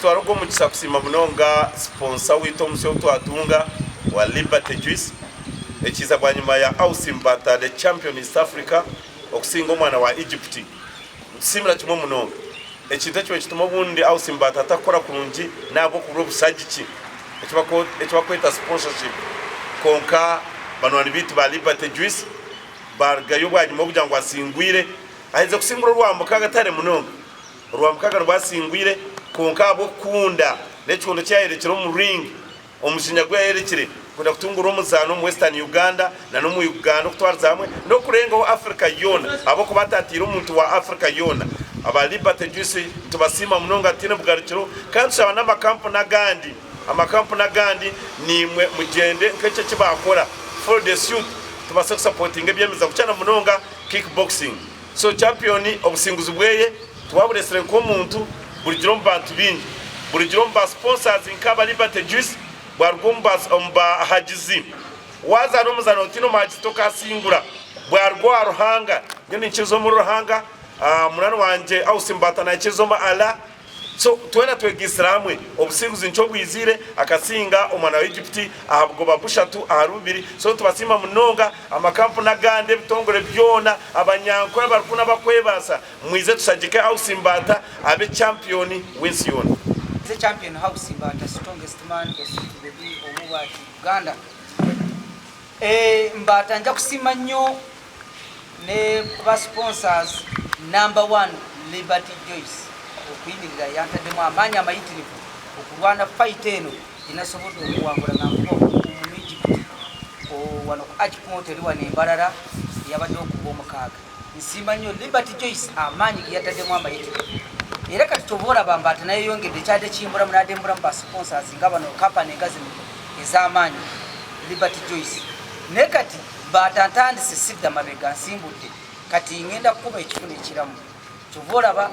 kitwarogo mu kisakusima munonga sponsor wito musyo twatunga wa Liberty Juice ekiza kwa nyuma ya Ausi Mbata the champion East Africa okusinga omwana wa Egypt simula kimwe munonga ekintu ekyo ekituma bundi Ausi Mbata atakora kurungi nabo ku robusagiki ekibakweta sponsorship konka banwani bitu ba Liberty Juice bargayo bwanyuma kugira ngo asingwire aheze kusingura rwambuka gatare munonga rwambuka rwasingwire konka abo kunda n'ekikondo cyayerekera mu ring omushinya gwa yerekere kuda kutungura umuzano mu Western Uganda na no mu Uganda kutwarza hamwe no kurenga wa Africa yona abo kubatatira umuntu wa Africa yona aba Liberty Juice tubasima munonga tine bugarikiro kandi shaba n'amakampo n'agandi amakampo n'agandi nimwe mugende nk'ecyo kibakora for the suit tubase supporting ebyemeza kucana munonga kickboxing so champion obusinguzi bweye tuwaburesere ko muntu bulijiro mbantu bingi bulijiro mba sponsors nkaba Liberty Juice bwargumbas omba hajizi waza no muzano tino majitoka singura bwargwa ruhanga nyine nkizo mu ruhanga munani wanje Ausi Mbata na kizo ma ala so twena twegisramwe obusinguzi ncho bwizire akasinga omwana wa Egypt ahabwo babushatu aharubiri so tubasima munonga amakampo nagande bitongore byona abanyankwe barukuna bakwebasa mwize tusajike Ausi Mbata abe champion w'ensiyoni the champion Ausi Mbata strongest man is the omuwa Uganda Mbata nja kusima nnyo ne ba sponsors number 1 Liberty Juice okuyingira yantademu amanya amayitirivu okulwana fight eno inasobodo okuwangula ngambo mu Egypt wano ku Ankole eriwa nembalala yabadde okuba omukaaga nsimba nnyo Liberty Juice amanyi yatademu amayitirivu era kati tobola Mbata naye yongedde kyade kimbura munadembura mba sponsors ngabano company ngazi ez'amanyi Liberty Juice ne kati Mbata ntandise sidda mabega nsimbudde kati ngenda kuba ekifune ekiramu tuvola ba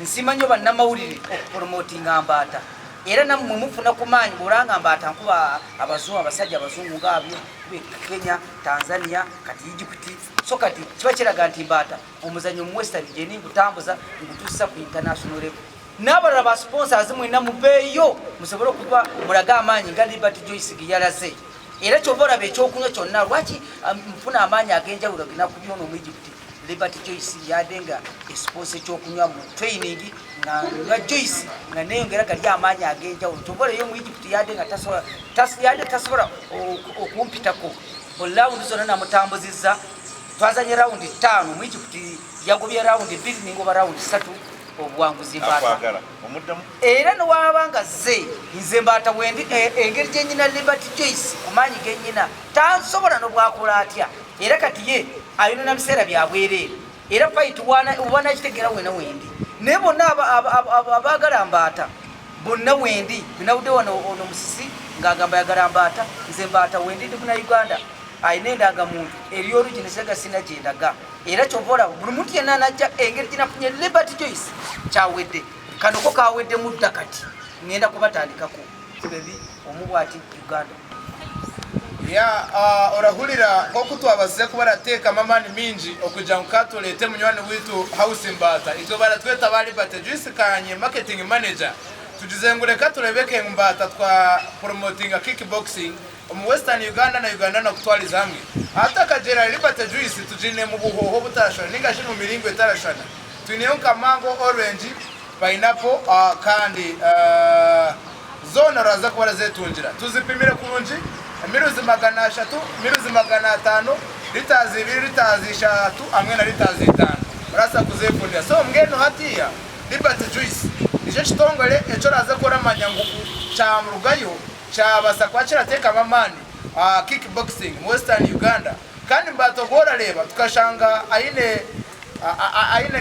nsimanyo banna mawulire okupromotinga Mbata era namwe mufuna kumanyi bolanga Mbata nkuba abazungu abasajja abazungu ngabyo Kenya Tanzania kati Egypt so kati kiba kiraga nti Mbata omuzanyo mu Western Uganda ngutambuza ngutusa ku international level n'abalala ba sponsors mwina mubeyo musobole kuba mulaga amanyi nga Liberty Juice giyalaze era kyovola be kyokunywa kyonna lwaki mfuna amanyi agenjawulo gina kubyono mu Egypt Liberty Juice yadenga expose kyokunywa mu training na Juice nga neyongera kali amanyi agenjawulo kyovola yo mu Egypt yadenga tasobola okumpitako olawundi zonna namutambuziza twazanye round 5 mu Egypt yagobye round 2 ningo round 3 obuwanguzi Mbata era no wabanga ze nze Mbata wendi engeri gyenyina Liberty Juice kumanyi genyina tansobola no bwakola atya era kati ye ayina na bisera byabwerere era fight wana kitegera wena wendi ne bonna abagala Mbata bonna wendi binawude wano ono musisi ngagamba yagala Mbata nze Mbata wendi ndi kuna Uganda ayinendaga muntu eriyo original sina jendaga era kyovola buli muntu yenna najja engeri ginafunye Liberty Juice kyawedde kano ko kawedde mudda kati ngenda kubatandikako kibebi omubwati Uganda ya orahulira kokutu abaze kubarateeka mamani mingi okuja nkatolete munywani witu Ausi Mbata ito baratweta ba Liberty Juice kanye marketing manager tujizengure katolebeke Mbata twa promoting kickboxing mu Western Uganda na Uganda na kutwaliza hamwe hata kagera Liberty Juice tujine mu buhoho butarashana ningashi mu miringo itarashana twineyo kamango orange pineapple kandi zona raza kubara zetungira tuzipimire kurunji miruzi 300 miruzi 500 litazi 2 litazi 3 amwe na litazi 5 rasa kuzefundira so mgeno hatiya Liberty Juice ije kitongole eco raza kora manyanguku cha murugayo cha basakwa kirateka mamani kickboxing Western Uganda kandi Mbata gora leba tukashanga aine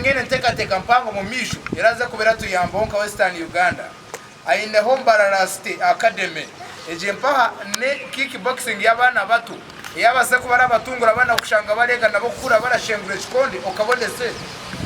ngene teka mpango mu mishu iraza kubera tuyambonka Western Uganda aine Hombararasti Academy ejempaha ne kickboxing yabana bato yabase kubara batungura abana kushanga barega nabo kura barashengure kikondi okabonese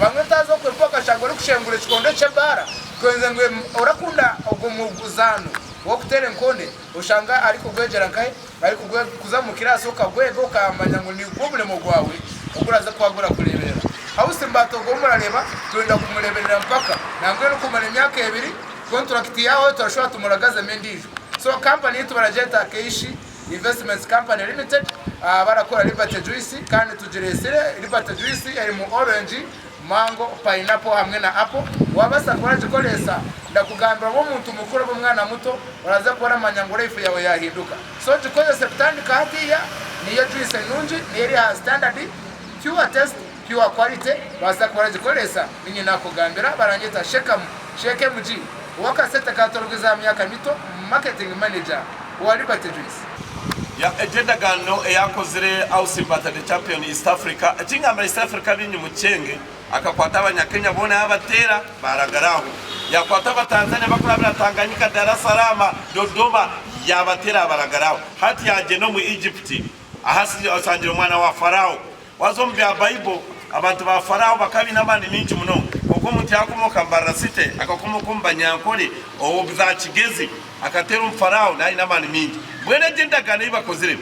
bamwe tazo kwepoka shangore kushengure kikondo cyebara kwenze ngwe urakunda ogumuguzano wokutere nkonde ushanga ari kugwegera nkaye ari kuzamukira soka gwego kamanya ngo ni problem gwawe ukuraza kwagura kurebera Ausi Mbata gomura leba twenda kumureberera mpaka nangwe no kumara imyaka 2 contract yaho turashobora tumuragaza mendijo. So company yetu barajeta Keishi Investments Company Limited barakora Liberty Juice kandi tugiresire Liberty Juice iri mu orange, mango, pineapple hamwe na apple. Wabasa kwaje kolesa ndakugambira bo muntu mukuru bo mwana muto baraza kubona amanyangore ifu yawe yahinduka. So gikoze septani kahatiya niyo juice nunji niri ha standard pure taste pure quality basa kwaje kolesa ninyi nakugambira barangeta sheke muji wakaseta katorogiza myaka mito marketing manager wa Liberty Juice. Ya agenda gano yakozere Ausi Mbata the champion East Africa. Chinga East Africa ni muchenge akakwata abanyakenya bone abatera baragaraho. Yakwata abatanzania bakurabira Tanganyika, Dar es Salaam, Dodoma yabatera baragaraho. Hati yaje no mu Egypt. Ahasi asangira umwana wa Farao. Wazombi ya Bible abantu ba Farao bakabina mani minji muno. Kuko muti yakomoka Mbarasite akakomoka Ankole obuza Kigezi akatera umfarao na ina mani minji. Bwene jenda gana ibakozire.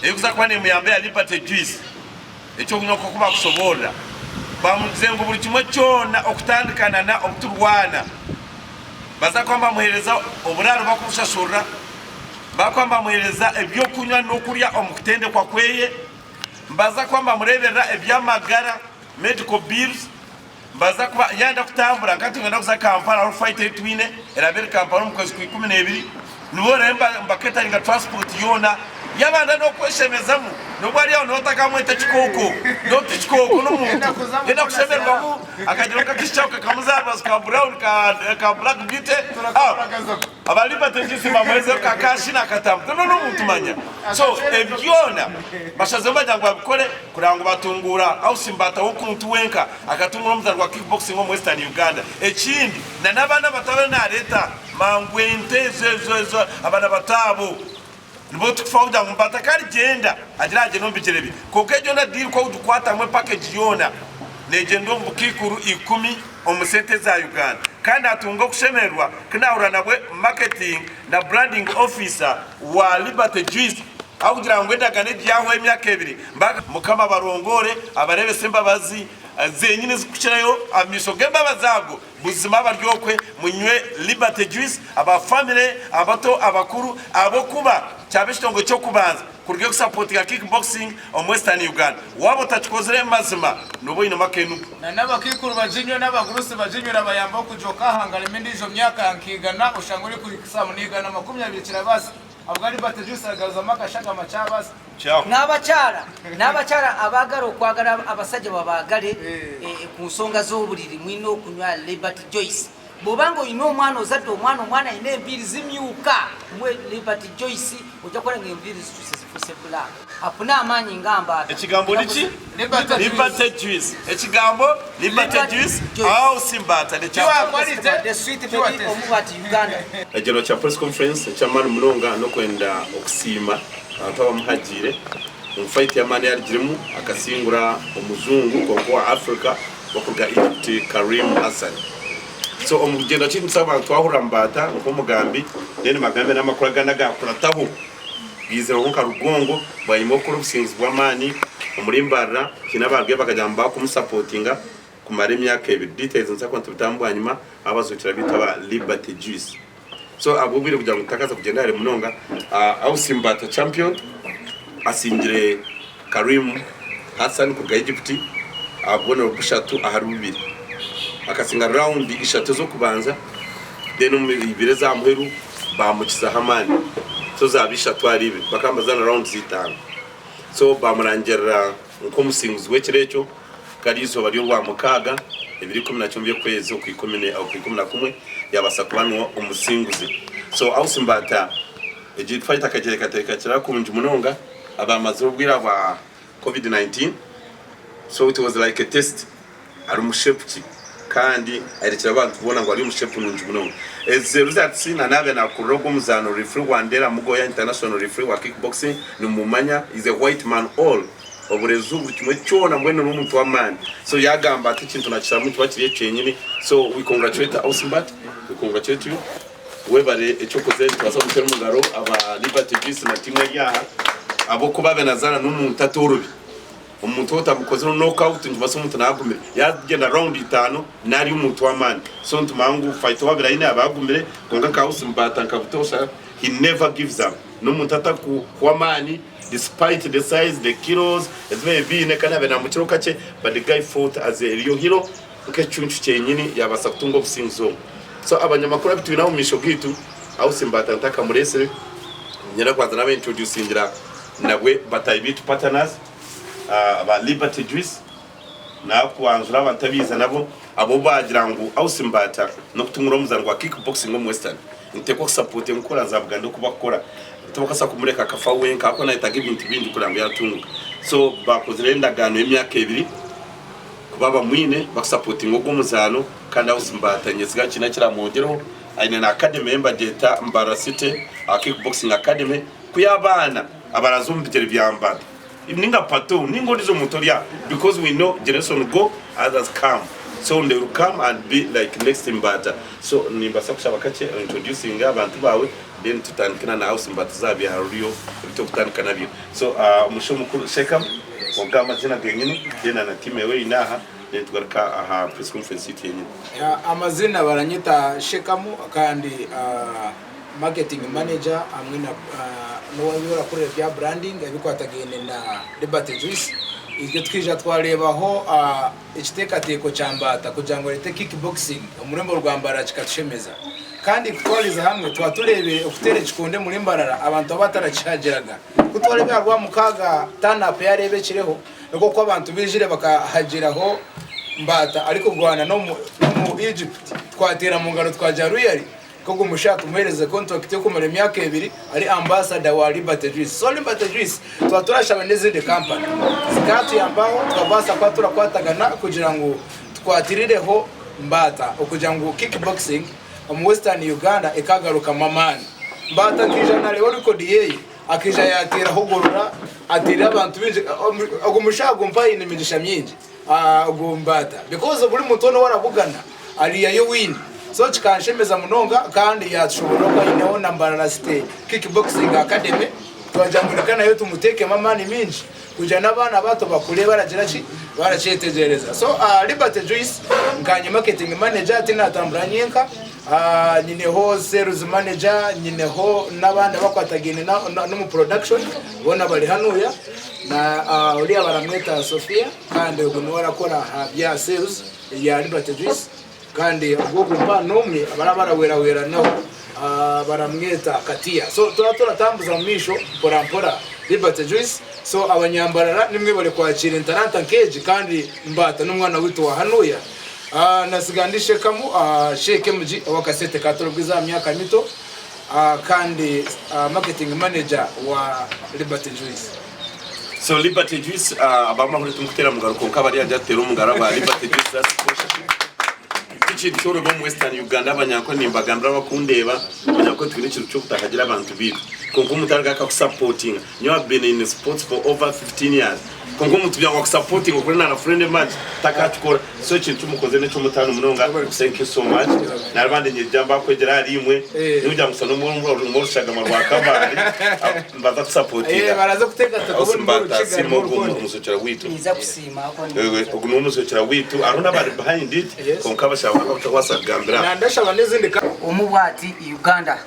Ekuza kwane muyambe ya Liberty Juice. Echo kunyoko kuba kusobola. Bamuzengo buri kimwe cyona okutandikana na okuturwana. Baza kwamba muhereza oburaro bakushashura. Bakwamba muhereza ebyo kunywa no kurya omukutende kwa kweye. Baza kwamba murebera ebyamagara medical bills. Baza kuba yanda kutambura ngati ngenda kuza Kampala ro fight etwine erabere Kampala mu kwezi 12 nuwo remba mbaketa nga transport yona yabanda no kweshemezamu no bwali aho notaka mwete chikoko dote chikoko no muntu enda kusemerwa mu akajiroka kishauka kamuzaba ska brown ka black beauty aba Liberty Juice bamweze kakashi na katamu no muntu manya so ebyona bashazemba jangwa bikore kurango batungura Ausi Mbata wo kumuntu wenka akatungura muzarwa kickboxing mu Western Uganda ekindi na nabana batawe na leta mangwente zezo abana batabo nibo tukufauda Mbata kali genda agiraje no bijerebi kokejo na deal ko udukwata mwe package yona legendo mbukikuru 10 omusente za Uganda kandi atunga kushemerwa kinaura nabwe marketing na branding officer wa Liberty Juice akugira ngo ndagane byaho emyaka 2 mbaka mukama barongore abarebe semba bazi zenyine zikuchirayo amiso gemba bazago buzima baryokwe munywe Liberty Juice aba family abato abakuru abokuba cyabishtongo cyo kubanza kuryo gusupport ya kickboxing on Western Uganda wabo tachikozere mazima nobo ino makenu na nabakikuru bajinyo n'abagurusi bajinyo nabayamba kujoka hangale mendijo myaka yankigana ushanguri kukisamu nigana 20 kirabasi abwari Liberty Juice agaza makashaka machabasi n'abachara abagaro kwagara abasajja babagale ku nsonga z'oburiri mwino kunywa Liberty Juice bobango ino omwana ozadde omwana ine embiri zimyuka mwe Liberty Juice ojja kola ngembiri zifuse black apuna amanyi ngamba ekigambo lichi Liberty Juice ekigambo Liberty Juice Ausi Mbata the sweet baby omubati Uganda ejero cha press conference cha manu mulonga no kwenda okusima ataba muhagire fight ya mani yarigiremu akasingura omuzungu kwa Africa bakuga Egypt Karim Hassan. So omugenda chintu saba twahura Mbata nko mugambi deni magambe n'amakuragana gakurataho bize ronka rugongo bayimo ko rusinzi bw'amani umurimbarra kinababwe bakajamba kumusupportinga kumara imyaka 2 details nsako ntubitambwa nyuma abazukira bitaba Liberty Juice. So abubire kugira gutakaza kugenda ari munonga Ausi Mbata champion asingire Karim Hassan ku Egypt abone ubushatu ahari bubiri akasinga round 3 zo kubanza deno ibire za muheru bamukiza hamani so za bishatu aribe bakambazana round 5 so bamurangera nko musinguzi wekirecho karizo bari rwa mukaga 2019 kwezi ku 10 au 11 yabasa kubanwa umusinguzi. So Ausi Mbata ejit fight akagereka tekakira kunje munonga abamaze ubwira ba COVID-19. So it was like a test ari mushepki kandi arekera abantu kubona ngo ari mushepu nunje munonga ezeruzatsi na nabe na kurogo muzano referee wandera mugoya international referee wa kickboxing ni mumanya is a white man all oburezu kimwe cyona mbwene n'umuntu wa man. So yagamba ati kintu nakira mu twakiriye cyenyine. So we congratulate Ausi Mbata, we congratulate you webare echokoze twasa gutera mugaro aba Liberty Juice na timu yaha abo kubabe nazana n'umuntu atorobi umuntu utabukoze no knockout njye base umuntu nagumire yagenda round 5 nari umuntu wa man so ntumangu fight wabira ine abagumire konga Ausi Mbata nkabutosha he never gives up no muntu ataku kwa mani despite the size the kilos as may be ne kana bena mukiro kace but the guy fought as a real hero ukecuncu cyenyini yabasa kutunga obusinzo so abanyamakuru bitubina mu misho gitu Ausi Mbata ntaka murese nyira kwanza nabe introducingira nagwe batayibitu partners aba Liberty Juice na kwanzura abantabiza nabo abo bagira ngo Ausi Mbata no kutungura umuzango wa kickboxing mu Western nteko support nkora zabuganda kubakora tubakasa kumureka kafa wenka ako nahitaga ibintu bindi kurango yatunga so bakoze rendagano y'imyaka 2 kubaba mwine baksupporting ngo muzano kandi Ausi Mbata nyesiga kina kiramwongero aine na academy member data Mbara City kickboxing academy kuyabana abarazumbitere byambara ninga pato ningo ndizo mutoria because we know generation go others come so they will come and be like next Mbata so nimbasa kushaba kache introducing abantu bawe then tutanikana na Ausi Mbata zabi hariyo bitokutanika nabyo so umusho mukuru Shekam wagama zina genyine then na time we inaha then tugaruka aha press conference yenye amazina baranyita Shekamu kandi marketing manager amwe na n'uwanyura kuri bya branding abikwatagene na Liberty Juice ibyo twija twarebaho ikitekateko cyambata kugira ngo lete kickboxing umurembo rwambara kikatshemeza kandi kutwariza hamwe twaturebe ufutere kikonde muri mbarara abantu abataracageraga kutwarebe rwa mukaga tanap yarebe kireho nuko ko abantu bijire bakahageraho Mbata ariko gwana no mu Egypt twatera mu ngaro twaja Royal kogo mushaka umuhereze contract yo kumara imyaka 2 ari ambassador wa Liberty Juice so Liberty Juice twaturashaba n'izindi company zikatu yambaho twabasa kwa turakwatagana kugira ngo twatirireho Mbata okugira ngo kickboxing mu Western Uganda ekagaruka mamani Mbata kijana leo record yeye akija yatira hogorora atira abantu binje ogumushago mpaye n'imigisha myinji Mbata because buri mutono warabugana ali yayo win so chikanshemeza munonga kandi yashobora ko ineho Mbara City kickboxing academy twajangura kana yo tumuteke mamani minji kuja nabana bato bakure baragira ki baracetegereza so Liberty Juice nganye marketing manager tina tamburanyenka nyineho sales manager nyineho nabana bakwatagene no mu production bona bari hanuya na uri abaramweta Sofia kandi uguno warakora bya sales ya Liberty Juice kandi ubwo mpa nomwe abarabarawera naho baramweta Katia so turatambuza mu misho porampora Liberty Juice so abanyambarara nimwe bari kwakira internet keje kandi Mbata n'umwana wito wa hanuya nasigandishe kamu Sheke muji wakasete katorobwiza myaka mito kandi marketing manager wa Liberty Juice so Liberty Juice abamahuri tumutera mugaruko kabari yajatera umugaraba Liberty Juice ikintu mu Western Uganda abanyako nimbagambira bakundeba abanyako twine ikintu cyo kutakagira abantu bibi kongo mutarga ka supporting you have been in sports for over 15 years kongo mutubya kwa supporting ukurana na friend match takachukora so ikintu mukoze ne cyo mutano munonga thank you so much narabande nyijamba kwegera ari imwe n'ujya musano mu rushaga marwa kabari mbaza supporting baraza guteka Ausi Mbata simo umusocera witu niza kusima ko uguno umusocera witu aruna bari behind it konka bashaka kwasagambira nandashaba n'izindi umubwati Uganda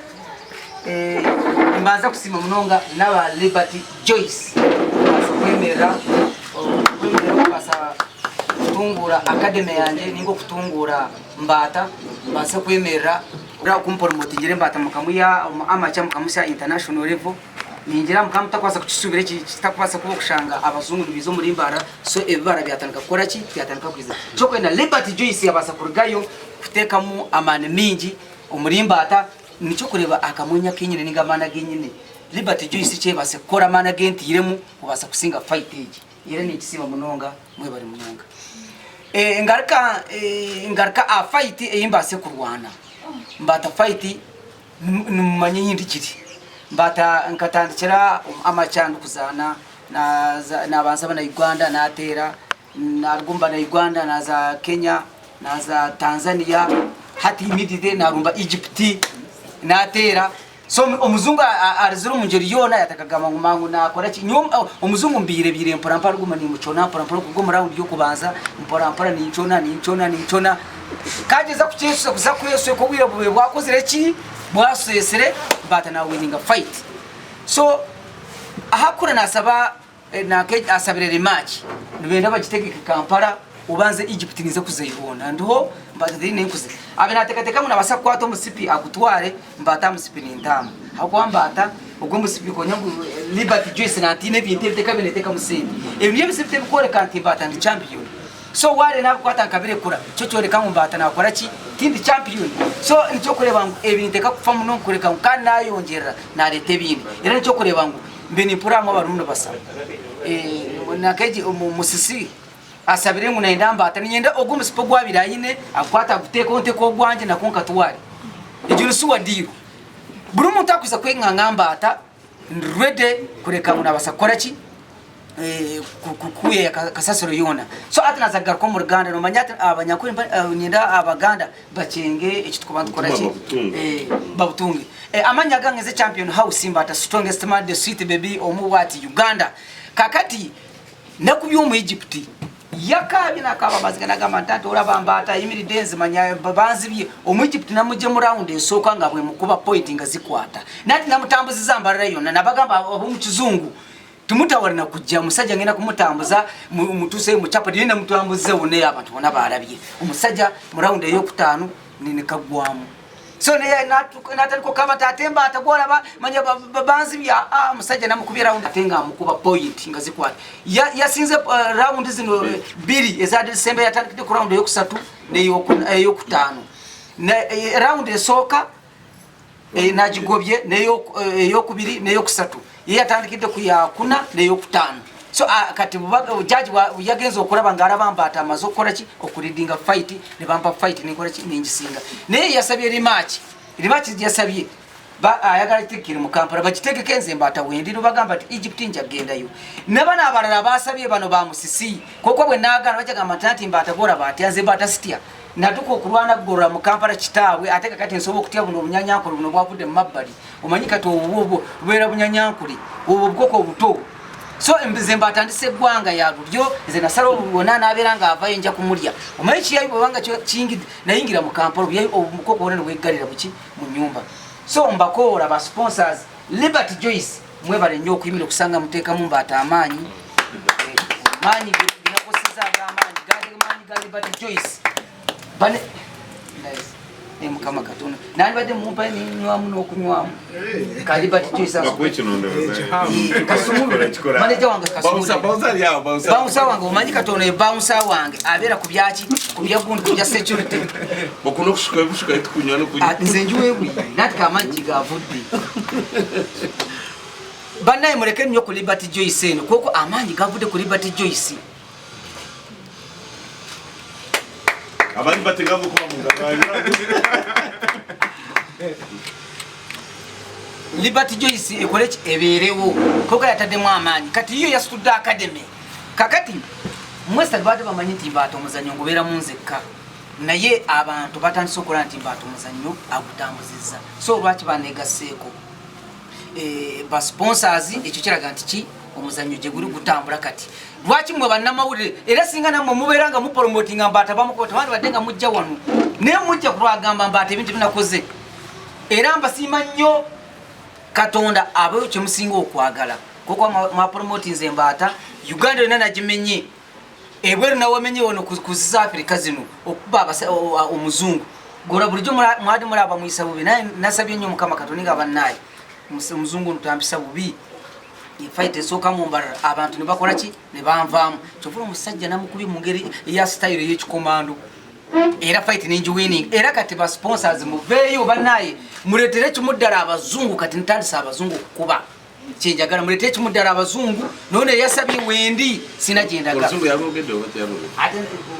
imbaza kusima munonga n'aba Liberty Juice kwemera kwasa kutungura academy yanje ningo kutungura Mbata base kwemera ura kumpromotingire Mbata mukamuya amacha mukamusha international level ningira mukamutakwasa kucisubire kitakwasa kubokushanga abazungu bizo muri Mbara so ebara byatanika kora ki byatanika kwiza cyo kwenda Liberty Juice yabasa kurigayo kutekamu amane mingi umuri Mbata nico kureba akamunya kinyine ningamana ginyine Liberty Juice cye base kora mana genti iremu kubasa kusinga fight age ire ni kisima munonga mwe bari munonga ngarka a fight imbase kurwana Mbata fight numanye yindikiri Mbata nkatandikira amacyandu kuzana na abanza bana Uganda na atera na rugumba na Uganda na za Kenya na za Tanzania hati imidide na rumba Egypt na atera so omuzungu arizuru munjeri yona yatakagama ngumangu nakora ki nyom omuzungu mbire mpora guma ni muchona mpora kugoma round yo kubanza mpora ni chona kageza kucyesha kuza kuyeswe ko bwira bwe bwakozere ki bwasesere Mbata na winning a fight. So ahakura nasaba asabire rematch nibenda bagitege Kampala ubanze Egypt nize kuzayibona ndiho Mbata dine nkuze abenatekateka muna basakwato musipi agutware Mbata musipi n'intamu hakwa Mbata ubwo musipi ko nyangu Liberty Joyce na tine bintete kabineteka musipi ebyo bisipite bikore kanti Mbata ndi champion. So wale nabo kwata kabire kura cyo cyoreka Mbata nakora ki tindi champion. So nicyo kureba ngo ebinteka kufa muno kureka kana yongera na lete bindi era nicyo kureba ngo mbeni pura mu barundo basa nakaje musisi asabire ngo naenda Mbata ninyenda ogwo musipo gwabira yine akwata guteka onte ko gwanje nakonka tuwari ijuru suwa diyo buri muntu akwiza kwenganga Mbata ndrede kureka muna basakora ki kukuye kasasiro yona so atinaza garko mu Uganda no manyata abanyakuri nyenda abaganda bacenge ekitukubantu kora ki babutunge amanyaga ngeze champion Ausi Mbata strongest man the sweet baby omuwati Uganda kakati nakubyo mu Egypt yakabi nakaba bazigana gamantante uraba Mbata imiri denze manya babanzibye omu Egypt namuje mu round esoka ngabwe mukuba point ngazikwata nati namutambuza zambarira yona nabagamba abo mu kizungu tumutawari na kujja musajja ngena kumutambuza mutuse mu chapa dine mutambuze one abantu bona barabye umusajja mu round yo kutano nini kagwamu so ne nataliko kama tatemba atagora manya babanzi bya musajja namukubira round atenga mukuba point ngazikwata yasinze round zino biri eza December yatandikide ku round yo kusatu ne yo kutano na round esoka najigobye ne yo kubiri ne yo kusatu yatandikide ku yakuna ne yo kutano so kati judge yagenzo okuraba ngara Mbata amazo okora ki okuridinga fight ne bamba fight ne kora ki ningisinga ne yasabye rematch yasabye ayagala tikiri mu Kampala bagiteke kenze Mbata wendi bagamba ati Egypt njagenda yo nabana abalala basabye bano ba musisi koko bwe nagana bajaga matati Mbata gora batyanze Mbata sitia natuko kurwana gora mu Kampala kitawe ateka kati nsobo kutia buno bunyanyankuru buno bwavude mabali umanyika to ububo bwera bunyanyankuri ubu bwoko buto so embize Mbata ndise gwanga ya rudyo ze nasaro ubonana aberanga avaye nja kumurya umayichi yayibo banga kingi nayingira mu Kampala byayi ubukoko bonene wegarira buki mu nyumba so mbakora ba sponsors Liberty Joyce mwebale nyo kwimira kusanga muteka mu Mbata amanyi manyi binakosiza amanyi gadi Liberty Joyce bane nice mukama katuna nani bade mumpa ni nywa muno kunywa ka Liberty Joyce bakwecho nondoza kasumuru manager wange kasumuru bouncer wange umanyi katona bouncer wange abera kubyaki kubyagundu kubya security bokuno kushuka itukunywa no kunywa nzenjuwe bwi nati kamanji ga vuddi banaye mureke nyo ku Liberty Joyce eno koko amanji gavude ku Liberty Joyce abandi bategavu kuba muganga Liberty Joyce ekoleki eberewo koko yatademu amanyi kati iyo yasudda academy kakati mwesa bade bamanyiti Mbata omuzanyo ngobera munzeka naye abantu batandise okola nti Mbata omuzanyo agutambuziza so lwaki banegaseko ba sponsors ekyo kiraga nti ki omuzanyo je guri gutambula kati lwaki mwe bannamawulire era singa namwe muberanga mu promoting Mbata bamukota bandi badenga mujja wanu ne mujja kulwagamba Mbata ebintu binakoze era mbasima nnyo Katonda abayo kye musinga okwagala koko ma promoting Mbata Uganda yona nagimenye ebweru nawe menye wono kuziza Africa zino okuba omuzungu gora bulijjo mwadi mulaba muisa bubi naye nasabye nnyo mukama Katonda abanaye muzungu ntambisa bubi fight esoka mu mbarara abantu ne bakola ki ne banvamu kyovula omusajja namukubi mu ngeri ya style y'ekikomando era fight ninji winning era kati ba sponsors muveyo banaye muletere kimuddala abazungu kati ntandisa abazungu kuba kyenjagala muletere kimuddala abazungu none yasabye wendi sinagendaga abazungu yalogedde obate yalogedde ate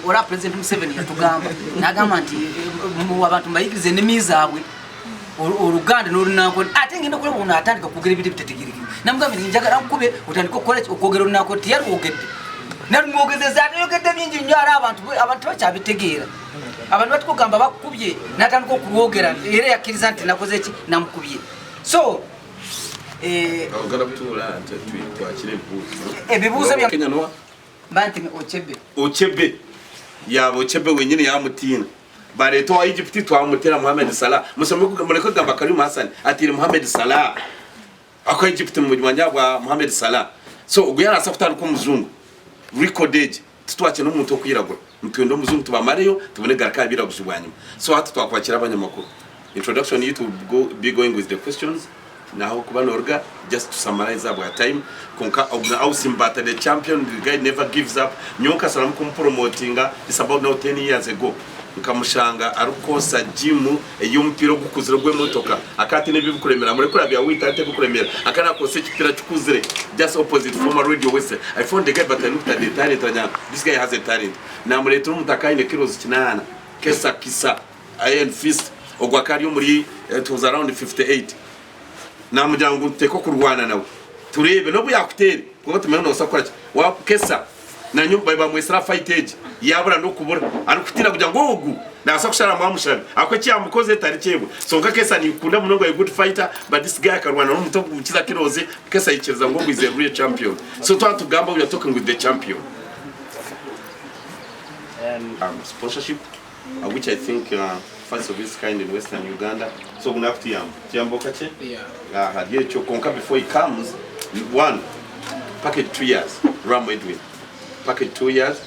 ora president Museveni yatugamba nagamba nti mu abantu bayigirize ennimi zaabwe Oluganda n'olunanko ate ngenda kulaba uno atandika kugera ebintu bitategerekeka namugambe njagala nkube otandika okukola okwogera olunanko tiyalwogedde nalimwogezeza atayogedde bingi nnyo ara abantu bakyabitegeera abantu batukugamba bakubye natandika okulwogera era yakkiriza nti nakoze ki namukubye So ebibuzo bya Kenya no banti Ochebe yabo Ochebe wenyine yamutina bareto wa Egypt twamutera Mohamed Salah musome mureko gamba Karim Hassan atire Mohamed Salah ako Egypt mu mwanya wa Mohamed Salah so uguyana asafutana ko muzungu recorded tutwache no muntu okuyiragura mutwendo muzungu tubamareyo tubone garaka bira gusubwanyuma so hatu twakwakira abanyamakuru introduction you to be going with the questions now kubanorga just to summarize about time konka Ausi Mbata the champion, the guy never gives up nyoka salamu kumpromotinga it's about now 10 years ago nkamushanga arukosa jimu eyumpiro gukuzira gwe motoka akati nebibukuremera muri kura bya wita ate bukuremera akana kose kipira cyukuzire just opposite former radio Western. I found the guy but I looked at the talent and this guy has a talent na muretu mutaka ine kilos kinana kesa kisa iron fist ogwakari muri it was around 58 na mujyango teko kurwana nawe turebe no buyakuteri kuko tumena no sakora wa kesa na nyumba ba mwesra fightage yabura no kubura arukutira kugira ngo ugu na sakushara mwamushara akwe cyamukoze tari cyebo so nka kesa ni kunda munogo a good fighter but this guy akarwana no muto gukiza kiroze kesa yikeza ngo is a real champion so twatugamba we are talking with the champion and sponsorship which I think first of its kind in Western Uganda. So we have Tiambo Kache. Yeah. Before he comes, one package 2 years. Ram Edwin. Package 2 years.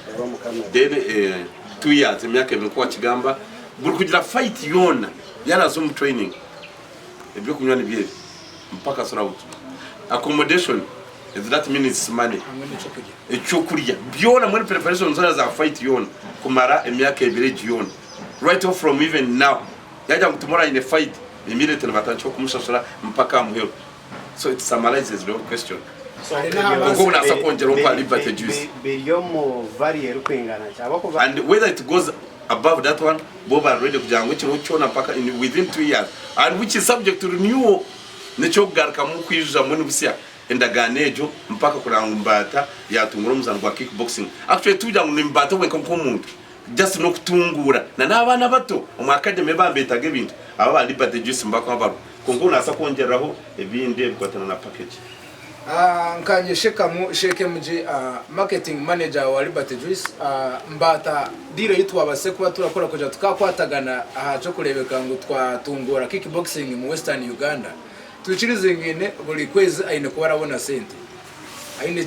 Then 2 years. Miaka imekuwa Chigamba. Burukujira fight yona. Yana zoom training. Ebyo kunywana biye. Mpaka sura accommodation. That means money. Echokuria. Byona muri preparation zona za fight yona. Kumara emiaka ebirege yona. Right off from even now. Yaja tomorrow in a fight, immediately batacho kumushashura mpaka muhero. So it summarizes the question. So and whether it goes above that one, Bob already within 2 years, and which is subject to renewal. Nechogar kamukuiza mwenu busia endaganejo mpaka kuranga Mbata ya tungurumza kwa kickboxing. Actually tuja Mbata wenko komuntu. Just no kutungura na nabana bato umwakademe bambetaga ibintu aba bandi bate juice mbako abaro kongo nasa kongeraho ebinde bikwatana na package nkanye sheke muje marketing manager wa Liberty Juice Mbata dire yitwa base kuba turakora kuja tukakwatagana aha cyo kurebeka ngo twatungura kickboxing mu Western Uganda tuchirize ngene buri kwezi aine ko barabona sente aine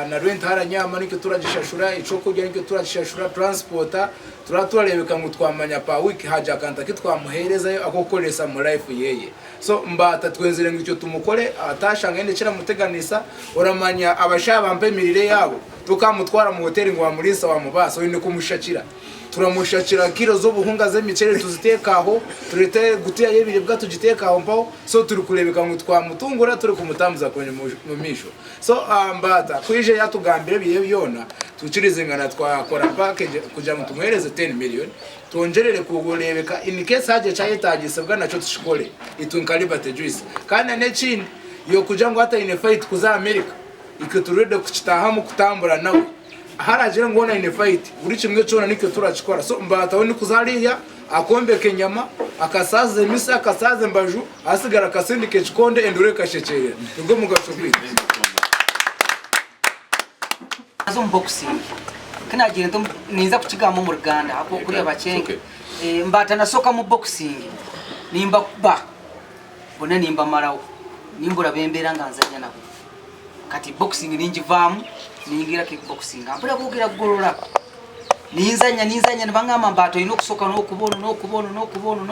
na rent hara nyama niko turagishashura ico kujya niko turagishashura transporta turaturebeka ngo twamanya pa week haja kanta kitwamuherezayo akokoresa mu life yeye so Mbata twenzire ngo icyo tumukore atashanga ende kira muteganisa oramanya abashaba mpemirire yabo tukamutwara mu hotel ngo amurisa wa mubasa wine kumushakira turamushakira kilo zo buhunga z'imicere tuzitekaho turete gutiya yebiribwa tugitekaho mpaho so turi kurebeka ngo twamutungura turi kumutambuza kwenye mu misho so Mbata kwije yatugambire biye byona tuchirize ngana twakora package kuja ngo tumuhereze 10 million tongerere kugurebeka in case haje cyayitagisebwa naco tushikore itunka Liberty Juice kandi nechin yo kuja ngo hata in fight kuza America iketurede kuchitahamu kutambura nawe haraje ngona in fight buri kimwe cyona niko turachikora so Mbata woni kuzariya akombe kenyama akasaze misa akasaze mbaju asigara kasindike chikonde endure kashechere ngo mugacubwira azo boxing kana agenda niza kuchigama mu Uganda hapo kuri abacenge Mbata nasoka mu boxing nimba kuba bona nimba marawo nimbura bembera nganzanya nako kati boxing ninjivamu ningira kickboxing apura kugira gurura ninzanya nibangama Mbata ino kusoka no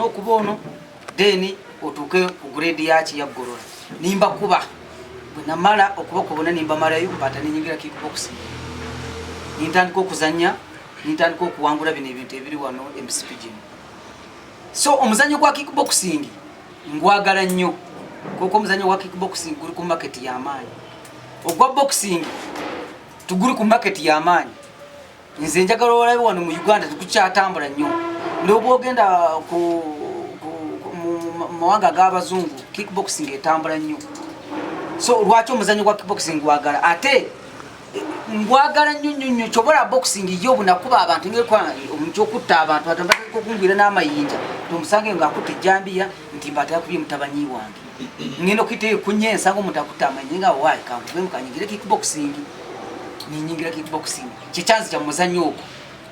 kubono deni otuke ku grade yachi ya gurura nimba kuba na mara okuboko bona nimba mara yo Mbata ningira kickboxing nintandiko kuzanya nintandiko kuwangura bine ibintu ebiri wano MCPG so omuzanyo kwa kickboxing ngwagala nnyo kuko omuzanyo wa kickboxing guri ku market ya amani ogwa boxing tuguri ku market ya amani nze njagala olabe wano mu Uganda tukukyatambula nnyo ndobo ogenda ku mawanga g'abazungu kickboxing etambula nnyo so lwaki omuzanyo kwa kickboxing gwagala ate ngwagala nnyo chobola boxing yo bunakuba abantu ngekwa omukyo kutta abantu atambaka ko kungwira n'amayinja tumusange nga akutte jambia Mbata yakubiye mutabanyi wange ngendo kwite kunyensa ngo mutakutamanye nga wayi kanguve mukanyingira kickboxing ni nyingira kickboxing kichanzi cha muzanyo uko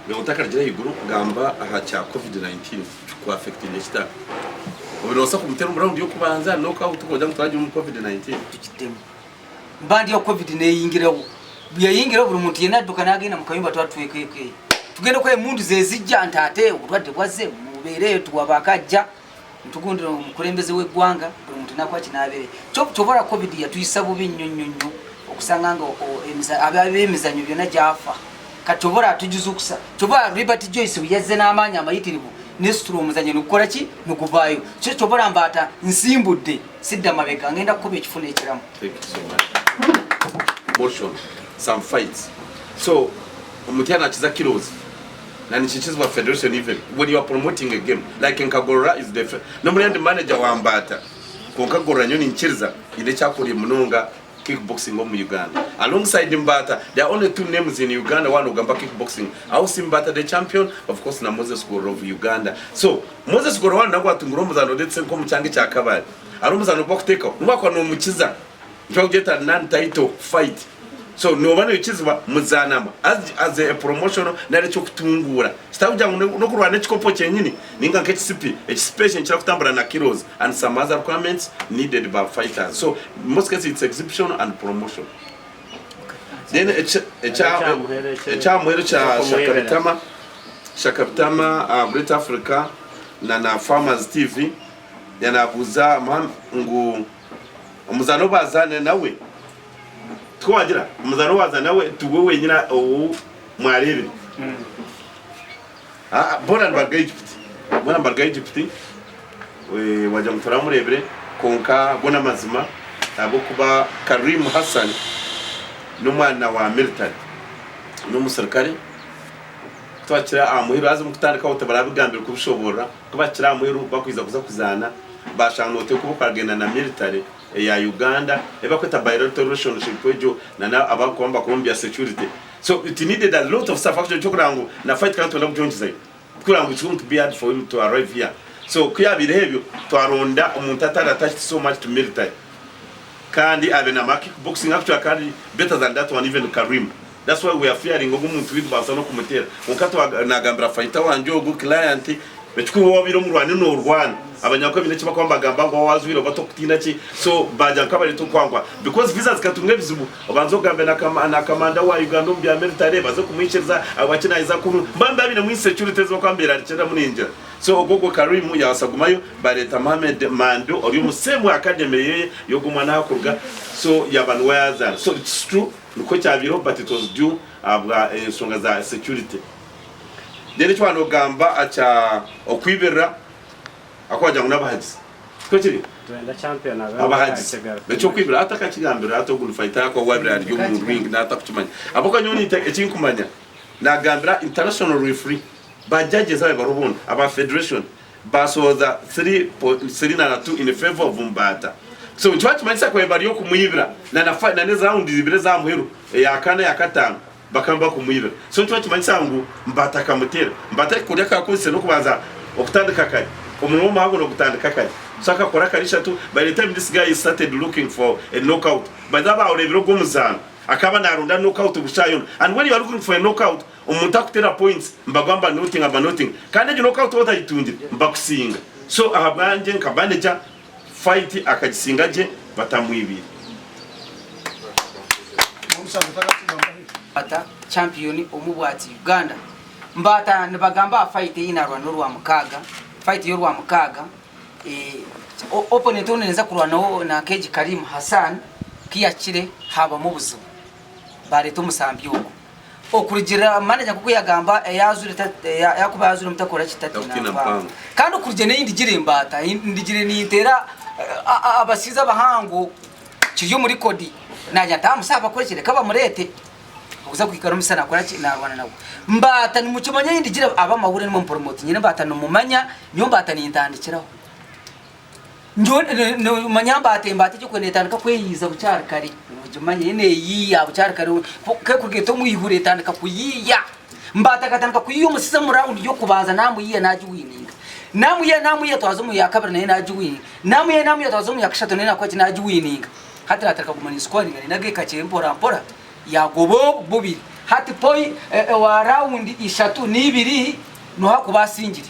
Bemutakaragira iguru gamba aha cha COVID-19 ku affect nesta ubirosa kumutera umuround yo kubanza no ka utukoja mutwaje mu COVID-19 tukitemu mbandi yo COVID ne yingirewo biyayingira buri muntu yenaduka nagenda mukayumba twatwekeke tugenda kwa mundu zezijja ntate ubutwadde bwaze mubereye tuwabakajja ntugundira umukurembeze w'egwanga buri muntu nakwa kinabere chobora COVID yatuyisa bubi nnyonnyonyo okusanga ngo abemizanyo byona jafa katobora tujuzukusa tobora Liberty Joyce uyaze n'amanya amayitiribu nesituro umuzanye nukora ki nukuvayo cyo tobora Mbata nsimbudde sidda mabega ngenda kuba ekifune ekiramu. Thank you so much. Motion some fights so umutiana achiza kilos na nichichizwa federation even when you are promoting a game like NKORE is the number one manager wa Mbata konkagora nyoni nchiriza ile cyakuriye munonga kickboxing mu Uganda alongside Mbata there are only two names in Uganda one ugamba kickboxing Ausi Mbata the champion of course na Moses Goro of Uganda so Moses Goro wana nagwa tunguro muzano ndetse ko mu cyange cya kabari ari muzano bokuteka ngwakwa no mukiza cyo geta non title fight so no bana yikizwa muzanama as a promotional nare cyo kutungura sitavuga no kurwana chikopo cyenyini ninga nk'HCP expression cyo kutambara na kilos and some other requirements needed by fighters so in most cases it's exhibition and promotion then echa mwero cha shakapitama Great Africa na Farmers TV yanabuza ngu umuzano bazane nawe twagira umuzano waza nawe tuwe wenyina mwarebe bona mbarga Egypt we waja mutaramurebere konka bona mazima abo kuba Karim Hassan n'umwana wa military n'umusirikare twakira amuhiro azi mukutandika utabara bigambira kubishobora kubakira amuhiro bakwiza kuza kuzana bashanote kubukagenda na military ya Uganda ebakweta bilateral relationship wejo na abakomba Colombia security so it needed a lot of stuff actually chokurangu na fight can't allow join zai kurangu it's going to be hard for him to arrive here so kuyabire hebyo twaronda umuntu atari attached so much to military kandi abe na kickboxing actually kandi better than that one even Karim that's why we are fearing umuntu widu basano kumutera unkato nagambira fighter wanje ogu client bechuko wabiro murwane no rwana abanyako bine kiba kwamba gamba ngo wazwiro bato kutina ki so baja kabari to kwangwa because visas katunge bizubu abanzo gambe na kamanda wa Uganda mbya military bazo kumwishiriza abakina iza kunu mbamba bine mu security zo kwambira ricenda muninja so ogogo Karim yasagumayo bareta Mohamed Mando ori musemu academy yeye yogumana hakurga so yabanwaza so it's true nuko cyabiro but it was due abwa songa za security dene cyano gamba acha okwibera akwaja n'abahazi kwekiri twenda champion abahazi cyo kwibera atakakigambira atogulu fighter ko wabira ryo mu ring na atakutumanya aboka nyoni ekinkumanya na gambira international referee ba judges aba barubona aba federation basoza 3-2 in favor of Mbata so nchwachi manisa kwa bari yo kumuyibira na neza round zibire za muheru ya kana ya katano bakamba kumuyibira so nchwachi manisa ngo Mbata kamutera Mbata kurya kakose no kubanza okutandika kare umuntu mahago no gutandika kare saka kora karisha tu by the time this guy started looking for a knockout by the ba olebiro gomuzana akaba narunda knockout bushayo and when you are looking for a knockout umuntu akutera points mbagamba nothing kandi knockout wotayitundira mbakusinga so ahabanje nkabaneja fight akagisingaje batamwibira Mbata champion omubwati Uganda Mbata nibagamba fight inarwa n'urwa mukaga fight y'urwa mukaga opponent unenza kurwa na Keji Karim Hassan kiyakire haba mu buzo bare tumusambyuko okurigira manager kuko yagamba yazure yakuba yazure mutakora kitati na kandi ukurije n'indi gire Mbata indigire nitera abasiza bahango kiryo muri kodi najya tamusaba korekere kaba murete uza kwikara umusana akora narwana nawe Mbata ni mucumanya yindigira aba mahure no promote nyine Mbata no mumanya nyo Mbata ni ndandikiraho njo no manyamba atemba cyo kwenetandika kweyiza bucyari kare mujumanye yene yiya bucyari kare ke kurgeto muyihure tandika kuyiya Mbata katandika kuyiyo musiza mu round yo kubanza namu yiya naji wininga namuye twazumu yakabiri naye najuwini namuye twazumu yakashatu naye nakwati najuwininga hati nataka kumani squad ngani nageka chempora mpora yagobo bubiri hati poi wa round 3 n'ibiri no hakubasinjiri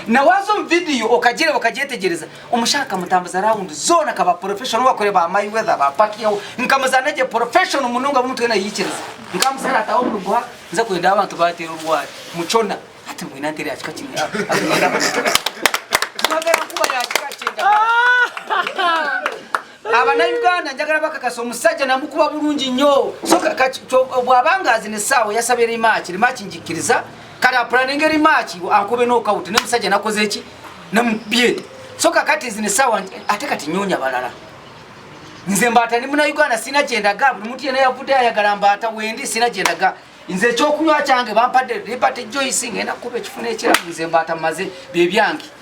na wazo video okajetegereza umushaka mutambaza round zone akaba professional wakore ba my weather ba pakiyo nkamuzanaje professional mununga mumutwe na yichereza nkamuzana atawo mugwa nza kwenda abantu batera urwari muchona hati mwina ntere achika chini magara kuba yachika chenda abana Uganda njagala bakakaso omusajja namukuba bulungi nnyo so bwabangazi ne sawo yasabira match njikiriza kala planning match ankube no count ne musajja nakoze eki namubye so kakati zine sawa ate kati nyonya balala nze Mbata ni muna Uganda sina jendaga buli muntu yena yavude ayagala Mbata wendi sina jendaga nze kyokunywa kyange bampadde Liberty Joyce ngenda kuba ekifune ekira nze Mbata maze bye byange